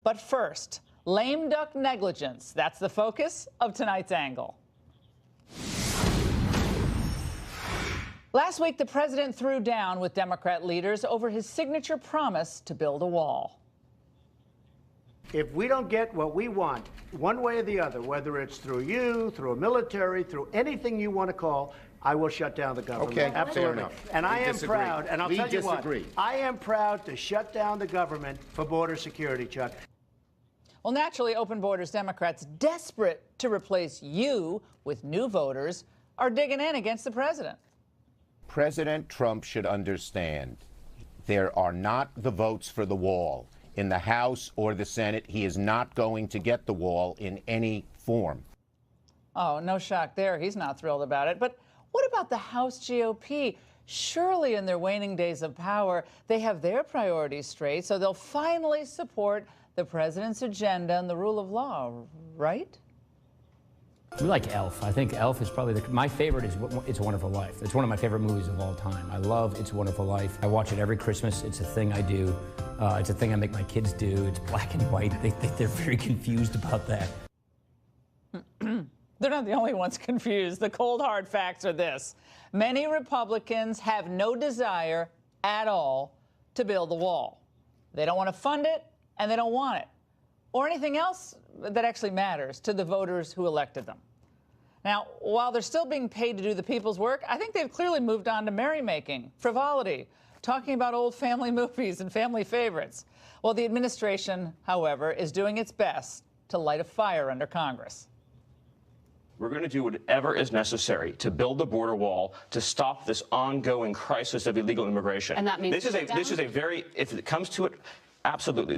But first, lame duck negligence. That's the focus of tonight's angle. Last week, the president threw down with Democrat leaders over his signature promise to build a wall. If we don't get what we want, one way or the other, whether it's through you, through a military, through anything you want to call, I will shut down the government. Okay, absolutely. fair enough. And I am proud, and I'll tell you what, I am proud to shut down the government for border security, Chuck. Well, naturally, Open Borders Democrats, desperate to replace you with new voters, are digging in against the president. President Trump should understand there are not the votes for the wall in the House or the Senate. He is not going to get the wall in any form. Oh, no shock there. He's not thrilled about it. But what about the House GOP? Surely in their waning days of power, they have their priorities straight, so they'll finally support the president's agenda and the rule of law, right? We like Elf. I think Elf is probably my favorite is It's a Wonderful Life. It's one of my favorite movies of all time. I love It's a Wonderful Life. I watch it every Christmas. It's a thing I do. It's a thing I make my kids do. It's black and white. They're very confused about that. They're not the only ones confused. The cold, hard facts are this. Many Republicans have no desire at all to build the wall. They don't want to fund it, and they don't want it, or anything else that actually matters to the voters who elected them. Now, while they're still being paid to do the people's work, I think they've clearly moved on to merrymaking, frivolity, talking about old family movies and family favorites. Well, the administration, however, is doing its best to light a fire under Congress. We're going to do whatever is necessary to build the border wall to stop this ongoing crisis of illegal immigration. And that means this is a very, if it comes to it, absolutely.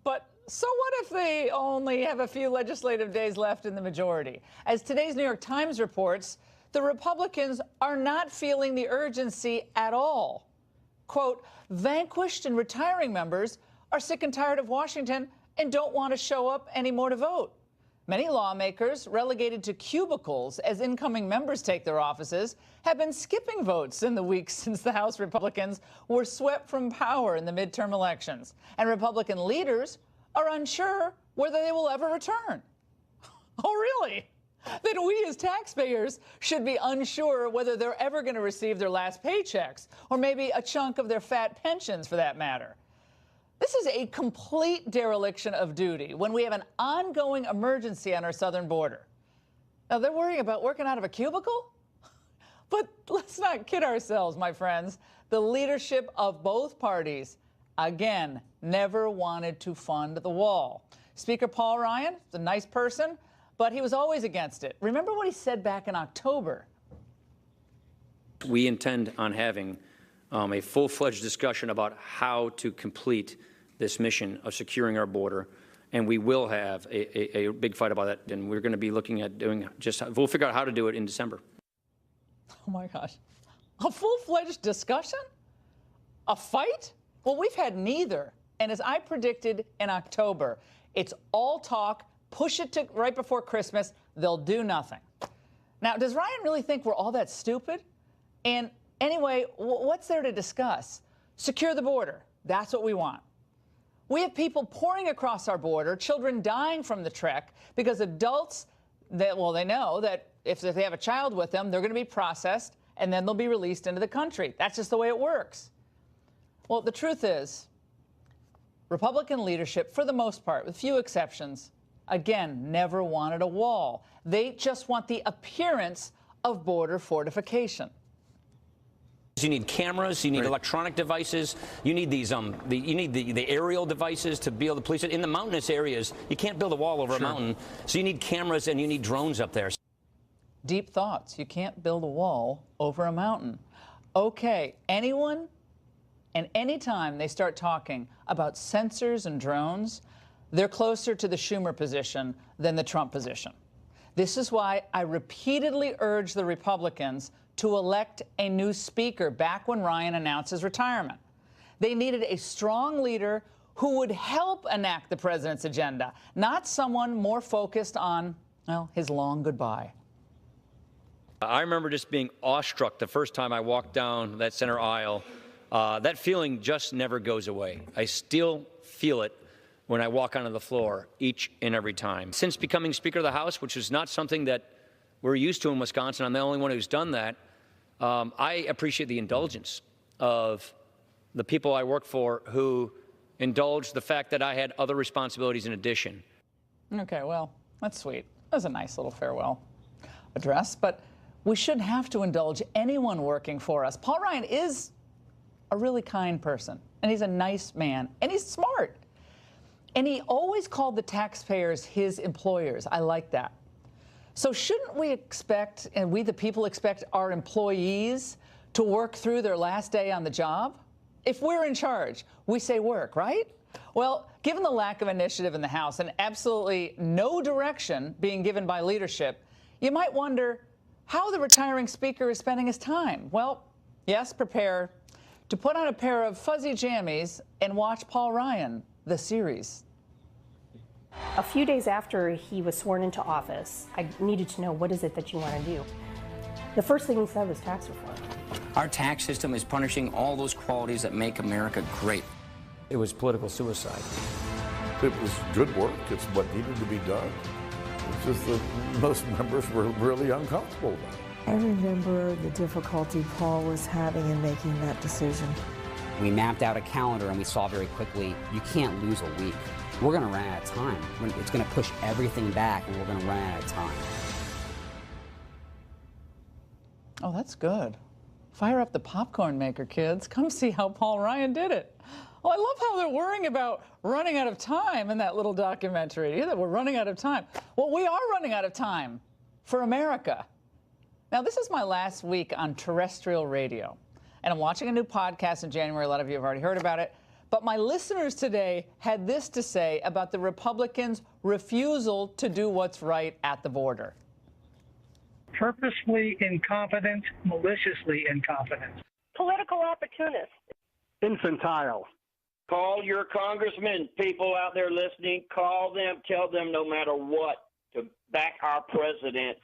But so what if they only have a few legislative days left in the majority? As today's New York Times reports, the Republicans are not feeling the urgency at all. Quote, vanquished and retiring members are sick and tired of Washington and don't want to show up anymore to vote. Many lawmakers, relegated to cubicles as incoming members take their offices, have been skipping votes in the weeks since the House Republicans were swept from power in the midterm elections. And Republican leaders are unsure whether they will ever return. Oh, really? Then we as taxpayers should be unsure whether they're ever going to receive their last paychecks, or maybe a chunk of their fat pensions for that matter. This is a complete dereliction of duty when we have an ongoing emergency on our southern border. Now, they're worrying about working out of a cubicle? But let's not kid ourselves, my friends. The leadership of both parties, again, never wanted to fund the wall. Speaker Paul Ryan is a nice person, but he was always against it. Remember what he said back in October? We intend on having a full-fledged discussion about how to complete this mission of securing our border, and we will have a big fight about that, and we're going to be looking at doing we'll figure out how to do it in December. Oh, my gosh. A full-fledged discussion? A fight? Well, we've had neither, and as I predicted in October, it's all talk, push it to right before Christmas, they'll do nothing. Now, does Ryan really think we're all that stupid? And anyway, what's there to discuss? Secure the border. That's what we want. We have people pouring across our border, children dying from the trek because adults, they know that if they have a child with them, they're going to be processed and then they'll be released into the country. That's just the way it works. Well, the truth is, Republican leadership, for the most part, with few exceptions, again, never wanted a wall. They just want the appearance of border fortification. You need cameras, you need electronic devices, you need these you need the aerial devices to be able to police it. In the mountainous areas, you can't build a wall over a mountain, so you need cameras and you need drones up there. Deep thoughts. You can't build a wall over a mountain. Okay, anyone and anytime they start talking about sensors and drones, they're closer to the Schumer position than the Trump position. This is why I repeatedly urge the Republicans to elect a new speaker back when Ryan announced his retirement. They needed a strong leader who would help enact the president's agenda, not someone more focused on, well, his long goodbye. I remember just being awestruck the first time I walked down that center aisle. That feeling just never goes away. I still feel it when I walk onto the floor each and every time. Since becoming Speaker of the House, which is not something that we're used to in Wisconsin, I'm the only one who's done that, I appreciate the indulgence of the people I work for who indulged the fact that I had other responsibilities in addition. Okay, well, that's sweet. That was a nice little farewell address, but we shouldn't have to indulge anyone working for us. Paul Ryan is a really kind person, and he's a nice man, and he's smart. And he always called the taxpayers his employers. I like that. So shouldn't we expect, and we the people expect, our employees to work through their last day on the job? If we're in charge, we say work, right? Well, given the lack of initiative in the House and absolutely no direction being given by leadership, you might wonder how the retiring Speaker is spending his time. Well, yes, prepare to put on a pair of fuzzy jammies and watch Paul Ryan, the series. A few days after he was sworn into office, I needed to know, what is it that you want to do? The first thing he said was tax reform. Our tax system is punishing all those qualities that make America great. It was political suicide. It was good work. It's what needed to be done. It's just that most members were really uncomfortable with it. I remember the difficulty Paul was having in making that decision. We mapped out a calendar and we saw very quickly, you can't lose a week. We're going to run out of time. It's going to push everything back and we're going to run out of time. Oh, that's good. Fire up the popcorn maker, kids. Come see how Paul Ryan did it. Well, I love how they're worrying about running out of time in that little documentary. Yeah, we're running out of time. Well, we are running out of time for America. Now, this is my last week on terrestrial radio, and I'm watching a new podcast in January. A lot of you have already heard about it. But my listeners today had this to say about the Republicans' refusal to do what's right at the border. Purposefully incompetent, maliciously incompetent. Political opportunists. Infantile. Call your congressmen, people out there listening. Call them, tell them no matter what to back our president.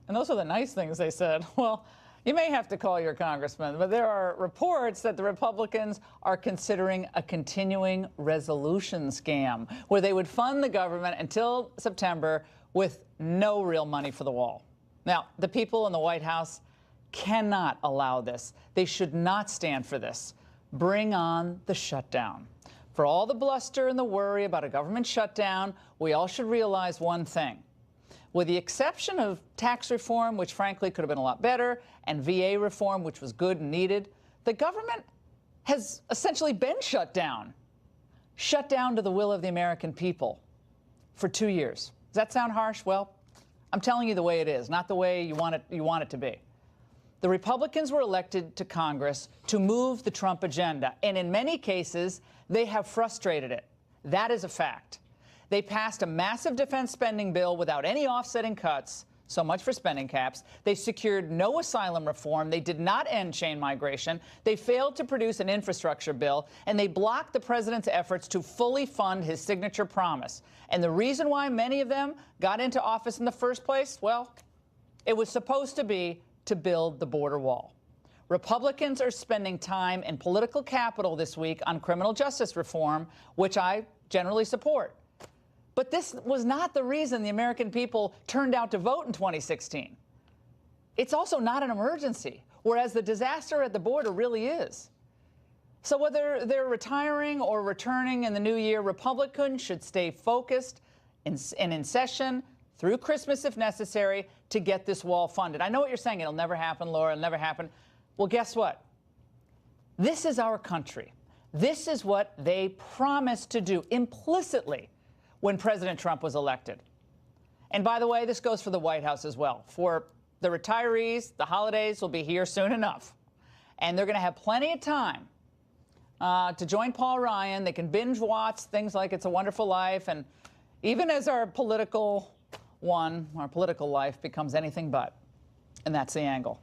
And those are the nice things they said. Well, you may have to call your congressman, but there are reports that the Republicans are considering a continuing resolution scam where they would fund the government until September with no real money for the wall. Now, the people in the White House cannot allow this. They should not stand for this. Bring on the shutdown. For all the bluster and the worry about a government shutdown, we all should realize one thing. With the exception of tax reform, which frankly could have been a lot better, and VA reform, which was good and needed, the government has essentially been shut down. Shut down to the will of the American people for 2 years. Does that sound harsh? Well, I'm telling you the way it is, not the way you want it to be. The Republicans were elected to Congress to move the Trump agenda, and in many cases, they have frustrated it. That is a fact. They passed a massive defense spending bill without any offsetting cuts. So much for spending caps. They secured no asylum reform. They did not end chain migration. They failed to produce an infrastructure bill, and they blocked the president's efforts to fully fund his signature promise. And the reason why many of them got into office in the first place, well, it was supposed to be to build the border wall. Republicans are spending time and political capital this week on criminal justice reform, which I generally support. But this was not the reason the American people turned out to vote in 2016. It's also not an emergency, whereas the disaster at the border really is. So whether they're retiring or returning in the new year, Republicans should stay focused and in session through Christmas if necessary to get this wall funded. I know what you're saying. It'll never happen, Laura. It'll never happen. Well, guess what? This is our country. This is what they promised to do implicitly when President Trump was elected. And by the way, this goes for the White House as well. For the retirees, the holidays will be here soon enough. And they're going to have plenty of time to join Paul Ryan. They can binge watch things like It's a Wonderful Life. And even as our political life becomes anything but. And that's the angle.